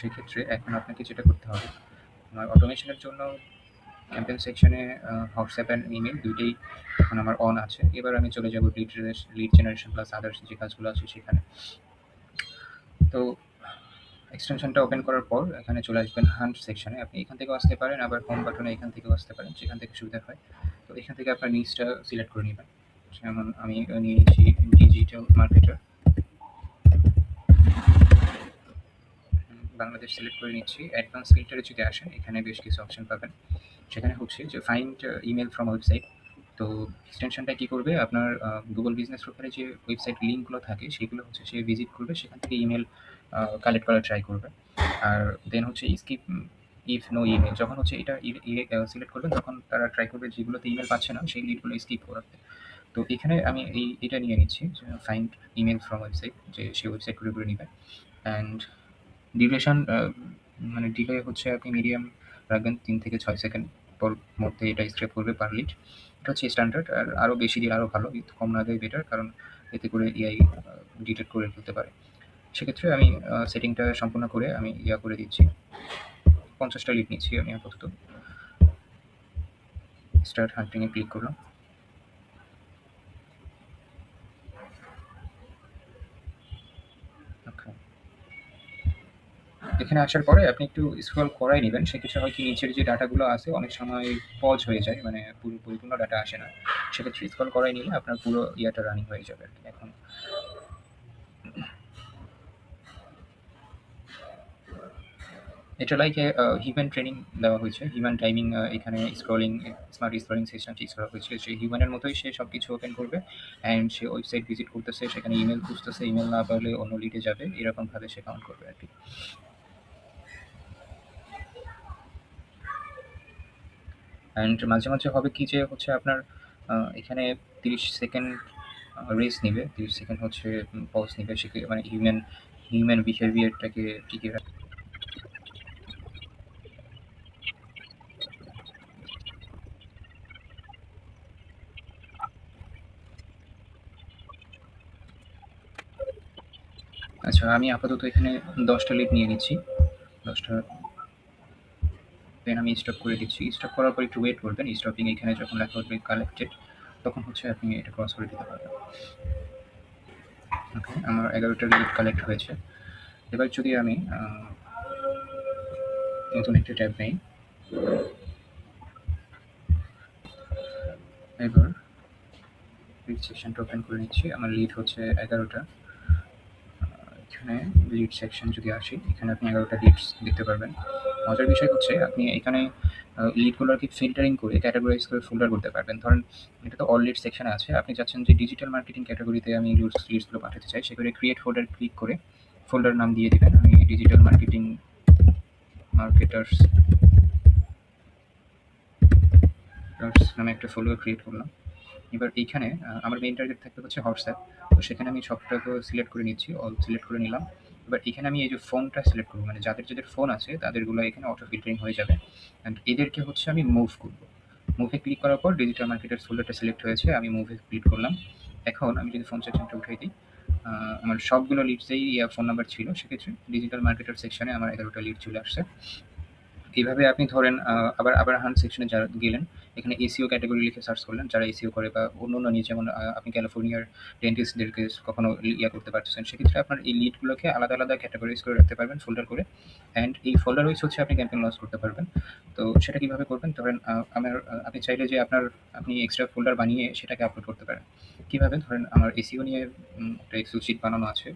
সেক্ষেত্রে এখন আপনাকে যেটা করতে হবে, আমার অটোমেশনের জন্য ক্যাম্পেইন সেকশনে হোয়াটসঅ্যাপ অ্যান্ড ইমেইল দুইটাই এখন আমার অন আছে। এবার আমি চলে যাব লিড জেনারেশন প্লাস আদার্স যে কাজগুলো আছে সেখানে। তো এক্সটেনশনটা ওপেন করার পর এখানে চলে আসবেন হান্ট সেকশনে। আপনি এখান থেকেও আসতে পারেন, আবার হোম বাটনে এখান থেকেও আসতে পারেন, যেখান থেকে সুবিধা হয়। তো এখান থেকে আপনার নিচটা সিলেক্ট করে নেবেন। যেমন আমি নিয়ে নিচ্ছি ডিজিটাল মার্কেটার বাংলাদেশ সিলেক্ট করে নিচ্ছি। অ্যাডভান্স ফিল্টারে যদি আসেন এখানে বেশ কিছু অপশন পাবেন। সেখানে হচ্ছে যে ফাইন্ড ইমেল ফ্রম ওয়েবসাইট। তো এক্সটেনশনটা কী করবে, আপনার গুগল বিজনেস প্রোফাইলে যে ওয়েবসাইট লিঙ্কগুলো থাকে সেগুলো হচ্ছে সে ভিজিট করবে, সেখান থেকে ইমেল কালেক্ট করার ট্রাই করবে। আর দেন হচ্ছে স্কিপ ইফ নো ইমেল, যখন হচ্ছে এটা সিলেক্ট করবেন তখন তারা ট্রাই করবে যেগুলোতে ইমেল পাচ্ছে না সেই লিডগুলো স্কিপ করাতে। তো এখানে আমি এটা নিয়ে নিচ্ছি যে ফাইন্ড ইমেল ফ্রম ওয়েবসাইট, যে সেই ওয়েবসাইট করে নেবেন। অ্যান্ড ডিউরেশন মানে ডিলে হচ্ছে আপনি মিডিয়াম রাখবেন, 3 থেকে 6 সেকেন্ড পর মধ্যে এটা স্ক্রেপ করবে পার লিড। এটা হচ্ছে স্ট্যান্ডার্ড, আর আরও বেশি দিলে আরও ভালো, একটু কম না দেয় বেটার, কারণ এতে করে এআই ডিটেক্ট করে ফেলতে পারে। সেক্ষেত্রে আমি সেটিংটা সম্পূর্ণ করে আমি করে দিচ্ছি। 50টা লিড নিচ্ছি আমি আপাতত। স্টার্ট হান্টিংয়ে ক্লিক করলাম। ওকে, এখানে আসার পরে আপনি একটু স্ক্রল করাই নেবেন, সেক্ষেত্রে হয় কি নিচের যে ডাটাগুলো আছে অনেক সময় পজ হয়ে যায়, মানে পুরো পরিপূর্ণ ডাটা আসে না। সেক্ষেত্রে স্ক্রল করাই নিলে আপনার পুরো ইয়াটা রানিং হয়ে যাবে আর কি। এখন এটা লাইক হিউম্যান ট্রেনিং দেওয়া হয়েছে, হিউম্যান টাইমিং, এখানে স্ক্রলিং, স্মার্ট স্ক্রলিং সিস্টেম ঠিক করা হয়েছে। সে হিউম্যানের মতোই সে সব কিছু ওপেন করবে, অ্যান্ড সে ওয়েবসাইট ভিজিট করতেছে, সেখানে ইমেল খুঁজতেছে, ইমেল না পেলে অন্য লিডে যাবে, এরকমভাবে সে কাউন্ট করবে আর কি। অ্যান্ড মাঝে মাঝে হবে কি যে হচ্ছে আপনার এখানে 30 সেকেন্ড রেস্ট নিবে, 30 সেকেন্ড হচ্ছে পজ নিবে, মানে হিউম্যান বিহেভিয়ারটাকে টিকিয়ে রাখে। আচ্ছা, আমি আপাতত এখানে 10টা লিড নিয়ে নিচ্ছি, 10টা। দেন আমি স্টপ করে দিচ্ছি। স্টপ করার পর একটু ওয়েট করবেন। স্টপিং এখানে যখন লেখা উঠবে কালেক্টেড, তখন হচ্ছে আপনি এটা ক্রস করে দিতে পারবেন। ওকে, আমার 11টা লিড কালেক্ট হয়েছে। এবার যদি আমি নতুন একটা ট্যাব নেই, এবার লিড সেকশনটা ওপেন করে নিচ্ছি। আমার লিড হচ্ছে 11টা। এখানে লিড সেকশন যদি আসি, এখানে আপনি 11টা লিডস দেখতে পারবেন। মজার বিষয় হচ্ছে আপনি এখানে লিডগুলোকে ফিল্টারিং করে ক্যাটাগরাইজ করে ফোল্ডার করতে পারবেন। ধরেন এটা তো অল লিড সেকশনে আছে, আপনি চাচ্ছেন যে ডিজিটাল মার্কেটিং ক্যাটাগরিতে আমি লিডসগুলো পাঠাতে চাই, সেখানে ক্রিয়েট ফোল্ডার ক্লিক করে ফোল্ডার নাম দিয়ে দিবেন। আমি ডিজিটাল মার্কেটার্স নামে একটা ফোল্ডার ক্রিয়েট করলাম। এবার এইখানে আমার মেইন টার্গেট থাকবে হচ্ছে হোয়াটসঅ্যাপ। তো সেখানে আমি সবটাকে সিলেক্ট করে নিচ্ছি, অল সিলেক্ট করে নিলাম। এবার এখানে আমি এই যে ফোনটা সিলেক্ট করবো, মানে যাদের ফোন আছে তাদেরগুলো এখানে অটো ফিল্টারিং হয়ে যাবে, অ্যান্ড এদেরকে হচ্ছে আমি মুভ করবো। মুভে ক্লিক করার পর ডিজিটাল মার্কেটের ফোল্ডারটা সিলেক্ট হয়েছে, আমি মুভে ক্লিক করলাম। এখন আমি যদি ফোন সেকশনটা উঠাই দিই, আমার সবগুলো লিডসেই ফোন নাম্বার ছিল, সেক্ষেত্রে ডিজিটাল মার্কেটার সেকশনে আমার 11টা লিড চলে আসছে। এইভাবে আপনি ধরেন আবার আবার হান্ট সেকশনে যারা গেলেন, এখানে এসিও ক্যাটাগরি লিখে সার্চ করলেন, যারা এসিও করে বা অন্য নিয়ে, যেমন আপনি ক্যালিফোর্নিয়ার ডেন্টিস্টদেরকে কখনো করতে পারতেছেন, সেক্ষেত্রে আপনার এই লিডগুলোকে আলাদা আলাদা ক্যাটাগরাইজ করে রাখতে পারবেন ফোল্ডার করে, অ্যান্ড এই ফোল্ডার ওয়াইজ হচ্ছে আপনি ক্যাম্পেইন লঞ্চ করতে পারবেন। তো সেটা কীভাবে করবেন, ধরেন আপনি চাইলে যে আপনি এক্সট্রা ফোল্ডার বানিয়ে সেটাকে আপলোড করতে পারেন। কীভাবে, ধরেন আমার এসিও নিয়ে একটা এক্সেল শিট বানানো আছে।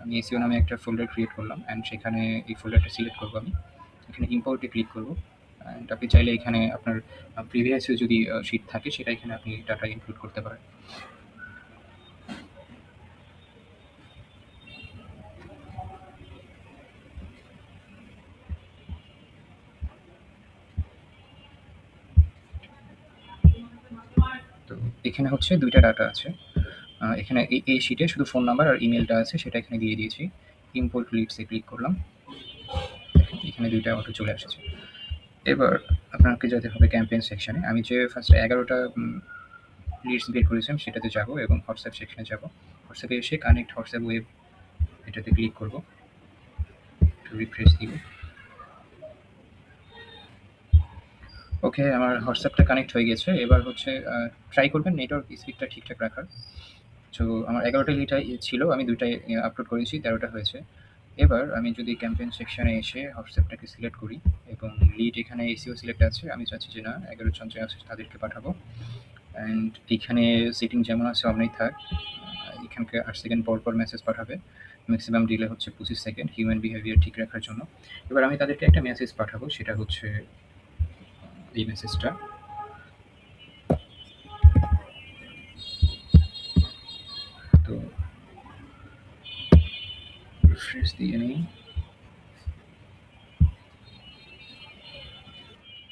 আমি এসিও নামে একটা ফোল্ডার ক্রিয়েট করলাম, অ্যান্ড সেখানে এই ফোল্ডারটা সিলেক্ট করবো আমি। এখানে ইম্পোর্টে ক্লিক করবো, অ্যান্ড আপনি চাইলে এখানে আপনার প্রিভিয়াসে যদি শিট থাকে সেটা এখানে আপনি ডাটা ইনক্লুড করতে পারেন। তো এখানে হচ্ছে 2টা ডাটা আছে। এখানে এই শিটে শুধু ফোন নাম্বার আর ইমেলটা আছে, সেটা এখানে দিয়ে দিয়েছি। ইম্পোর্ট লিডসে ক্লিক করলাম, এখানে 2টা অটো চলে এসেছে। এবার আপনাকে যেতে হবে ক্যাম্পেইন সেকশনে। আমি যে ফার্স্টে 11টা লিডস বের করেছিলাম সেটাতে যাব এবং হোয়াটসঅ্যাপ সেকশনে যাব। হোয়াটসঅ্যাপে এসে কানেক্ট হোয়াটসঅ্যাপ ওয়েব এটাতে ক্লিক করব, একটু রিফ্রেশ দিব। ওকে, আমার হোয়াটসঅ্যাপটা কানেক্ট হয়ে গেছে। এবার হচ্ছে ট্রাই করবেন নেটওয়ার্ক স্পিডটা ঠিকঠাক রাখার। তো আমার ১১টা লিটাই ছিল, আমি ২ টায় আপলোড করেছি, ১৩টা হয়েছে। এবার আমি যদি ক্যাম্পেইন সেকশনে এসে হোয়াটসঅ্যাপটাকে সিলেক্ট করি এবং লিড এখানে এসইও সিলেক্ট আছে, আমি চাচ্ছি যে না ১১ জন যে আছে তাদেরকে পাঠাবো। অ্যান্ড এখানে সেটিং যেমন আছে অমনই থাক। এখানকে ৮ সেকেন্ড পর, পর মেসেজ পাঠাবে। ম্যাক্সিমাম ডিলে হচ্ছে ২৫ সেকেন্ড হিউম্যান বিহেভিয়ার ঠিক রাখার জন্য। এবার আমি তাদেরকে একটা মেসেজ পাঠাবো, সেটা হচ্ছে এই মেসেজটা। তো রিফ্রেশ দিয়ে নিই।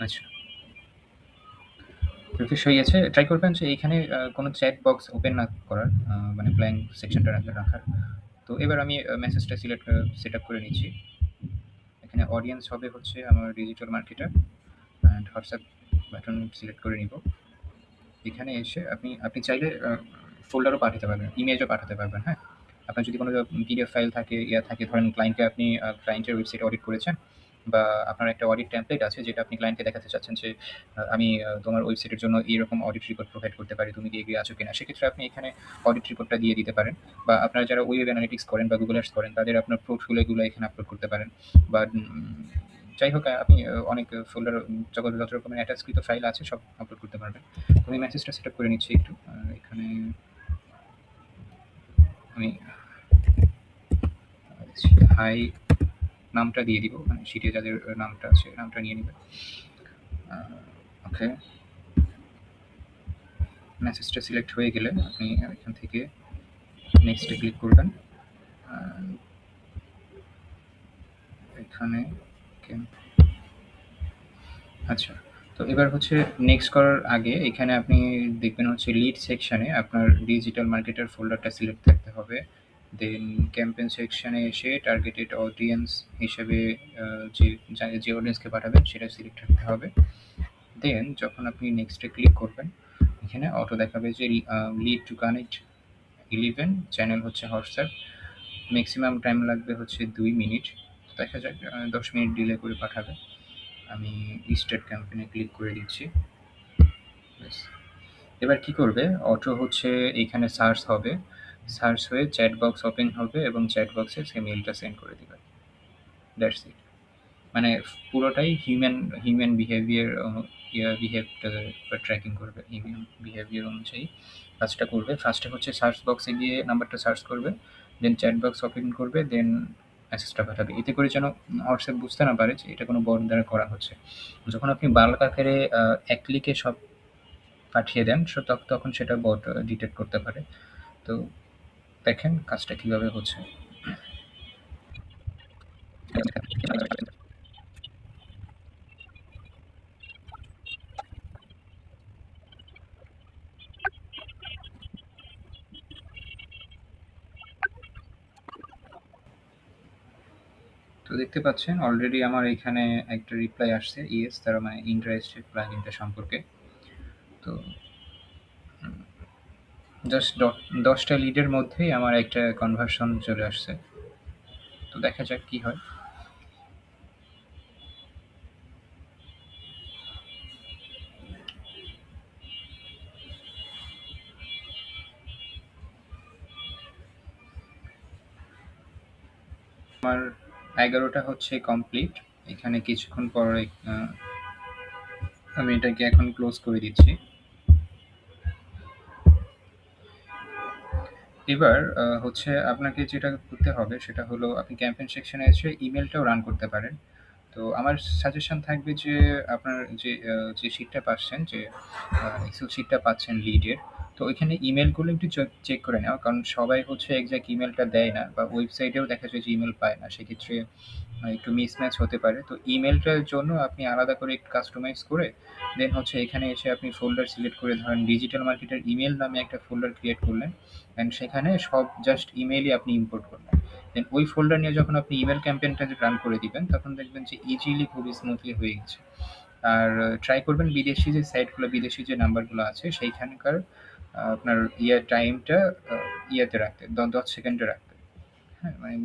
আচ্ছা, রিফ্রেশ হয়ে গেছে। ট্রাই করবেন যে এইখানে কোনো চ্যাট বক্স ওপেন না করার, মানে ব্ল্যাঙ্ক সেকশনটা রাখার। তো এবার আমি মেসেজটা সেট আপ করে নিচ্ছি। এখানে অডিয়েন্স হবে হচ্ছে আমার digital marketer, and WhatsApp button select করে নিব। এখানে এসে আপনি আপনি চাইলে ফোল্ডারও পাঠাতে পারবেন, ইমেজও পাঠাতে পারবেন, হ্যাঁ? আপনার যদি কোনো পিডিএফ ফাইল থাকে, থাকে, ধরেন ক্লায়েন্টকে আপনি ক্লায়েন্টের ওয়েবসাইট অডিট করেছেন, বা আপনার একটা অডিট টেমপ্লেট আছে যেটা আপনি ক্লায়েন্টকে দেখাতে চাচ্ছেন যে আমি তোমার ওয়েবসাইটের জন্য এইরকম অডিট রিপোর্ট প্রোভাইড করতে পারি, তুমি কি এগিয়ে আছো কিনা? সেক্ষেত্রে আপনি এখানে অডিট রিপোর্টটা দিয়ে দিতে পারেন। বা আপনারা যারা ওয়েব অ্যানালিটিক্স করেন বা গুগল অ্যাডস করেন, তাদের আপনার পোর্টফোলিও এগুলো এখানে আপলোড করতে পারেন। বা যাই হোক, আপনি অনেক ফোল্ডার, যত রকমের অ্যাটাচকৃত ফাইল আছে সব আপলোড করতে পারবেন। তো আমি মেসেজটা সেট আপ করে নিচ্ছি একটু। এখানে আমি হাই নামটা দিয়ে দিব, মানে শিটে যাদের নামটা আছে নামটা নিয়ে নেবে। ওকে, মেসেজটা সিলেক্ট হয়ে গেলে আপনি এখান থেকে নেক্সটে ক্লিক করবেন। এখানে আচ্ছা, তো এবার হচ্ছে নেক্সট করার আগে এখানে আপনি দেখবেন হচ্ছে লিড সেকশনে আপনার ডিজিটাল মার্কেটার ফোল্ডারটা সিলেক্ট থাকতে হবে। দেন ক্যাম্পেইন সেকশনে এসে টার্গেটেড অডিয়েন্স হিসেবে যে অডিয়েন্সকে পাঠাবেন সেটা সিলেক্ট রাখতে হবে। দেন যখন আপনি নেক্সটে ক্লিক করবেন, এখানে অটো দেখাবে যে লিড টু কানেক্ট 11, চ্যানেল হচ্ছে হোয়াটসঅ্যাপ। ম্যাক্সিমাম টাইম লাগবে হচ্ছে ২ মিনিট। দেখা যাক, ১০ মিনিট ডিলে করে পাঠাবে। আমি স্টার্ট ক্যাম্পেইনে ক্লিক করে দিচ্ছি। ব্যাস। এবার কি করবে, অটো হচ্ছে এইখানে সার্চ হবে, সার্চ হয়ে চ্যাট বক্স ওপেন হবে এবং চ্যাট বক্সে সে মেইলটা সেন্ড করে দিবে। That's it. মানে পুরোটাই হিউম্যান বিহেভিয়ার, বিহেভটা ট্র্যাকিং করবে, হিউম্যান বিহেভিয়ার অনুযায়ী কাজটা করবে। ফার্স্টে হচ্ছে সার্চ বক্সে গিয়ে নাম্বারটা সার্চ করবে, দেন চ্যাট বক্স ওপেন করবে, দেন মেসেজটা পাঠাবে। এতে করে যেন হোয়াটসঅ্যাপ বুঝতে না পারে যে এটা কোনো বট দ্বারা করা হচ্ছে। যখন আপনি বাল্ক আকারে এক ক্লিকে সব পাঠিয়ে দেন, তখন সেটা বট ডিটেক্ট করতে পারে। তো দেখেন কাজটা কিভাবে হচ্ছে। তো দেখতে পাচ্ছেন অলরেডি আমার এখানে একটা রিপ্লাই আসছে, ইয়েস, তারা মানে ইন্টারেস্টেড প্লাগইনটা সম্পর্কে। তো জাস্ট ১০টা লিডের মধ্যেই আমার একটা কনভার্সন চলে আসছে। তো দেখা যাক কি হয়। আমার ১১টা হচ্ছে কমপ্লিট। এখানে কিছুক্ষণ পরে আমি এটাকে এখন ক্লোজ করে দিচ্ছি। এবার হচ্ছে আপনাকে যেটা করতে হবে সেটা হলো আপনি ক্যাম্পেইন সেকশনে এসে ইমেলটাও রান করতে পারেন। তো আমার সাজেশন থাকবে যে আপনার যে শিটটা পাচ্ছেন, যে এক্সেল শিটটা পাচ্ছেন লিডের, তো ওইখানে ইমেলগুলো একটু চেক করে নেওয়া। কারণ সবাই হচ্ছে এক্সাক্ট ইমেলটা দেয় না, বা ওয়েবসাইটেও দেখা যায় যে ইমেল পায় না। সেক্ষেত্রে একটু মিসম্যাচ হতে পারে। তো ইমেলটার জন্য আপনি আলাদা করে একটু কাস্টমাইজ করে দেন হচ্ছে এখানে এসে আপনি ফোল্ডার সিলেক্ট করে ধরেন ডিজিটাল মার্কেটের ইমেল নামে একটা ফোল্ডার ক্রিয়েট করলেন, অ্যান্ড সেখানে সব জাস্ট ইমেইলই আপনি ইম্পোর্ট করলেন। দেন ওই ফোল্ডার নিয়ে যখন আপনি ইমেল ক্যাম্পেইনটা রান করে দিবেন, তখন দেখবেন যে ইজিলি খুবই স্মুথলি হয়ে গেছে। আর ট্রাই করবেন বিদেশি যে সাইটগুলো, বিদেশি যে নাম্বারগুলো আছে সেইখানকার আপনার টাইমটা ইয়েতে রাখতে, ১০ সেকেন্ডে রাখতে। হ্যাঁ? মানে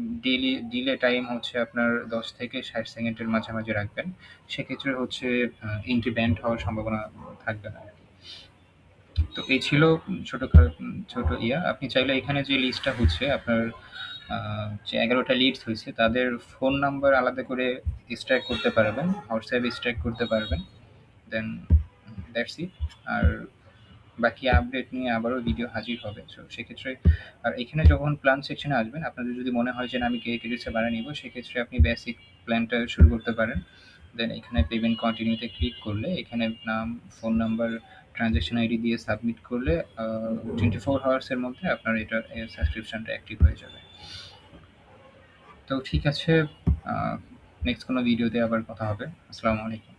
ডিলে টাইম হচ্ছে আপনার ১০ থেকে ৬০ সেকেন্ডের মাঝামাঝি রাখবেন। সেক্ষেত্রে হচ্ছে এন্ট্রি ব্যান্ড হওয়ার সম্ভাবনা থাকবে না আরকি। তো এই ছিল ছোট আপনি চাইলে এখানে যে লিস্টটা হচ্ছে আপনার যে ১১ টা লিডস হইছে তাদের ফোন নাম্বার আলাদা করে এক্সট্রাক্ট করতে পারবেন। WhatsApp এক্সট্রাক্ট করতে পারবেন। দেন দ্যাটস ইট। আর বাকি আপডেট নিয়ে আবারও ভিডিও হাজির হবে। সো সেক্ষেত্রে আর এখানে যখন প্ল্যান সেকশনে আসবেন, আপনাদের যদি মনে হয় যে না আমি ক্রেডিটসে বাড়ায় নিবো, সেক্ষেত্রে আপনি বেসিক প্ল্যানটা শুরু করতে পারেন। দেন এখানে পেমেন্ট কন্টিনিউতে ক্লিক করলে এখানে নাম, ফোন নাম্বার, ট্রানজ্যাকশন আইডি দিয়ে সাবমিট করলে 24 হাওয়ার্সের মধ্যে আপনার সাবস্ক্রিপশনটা অ্যাক্টিভ হয়ে যাবে। তো ঠিক আছে, নেক্সট কোনো ভিডিওতে আবার কথা হবে। আসসালামু আলাইকুম।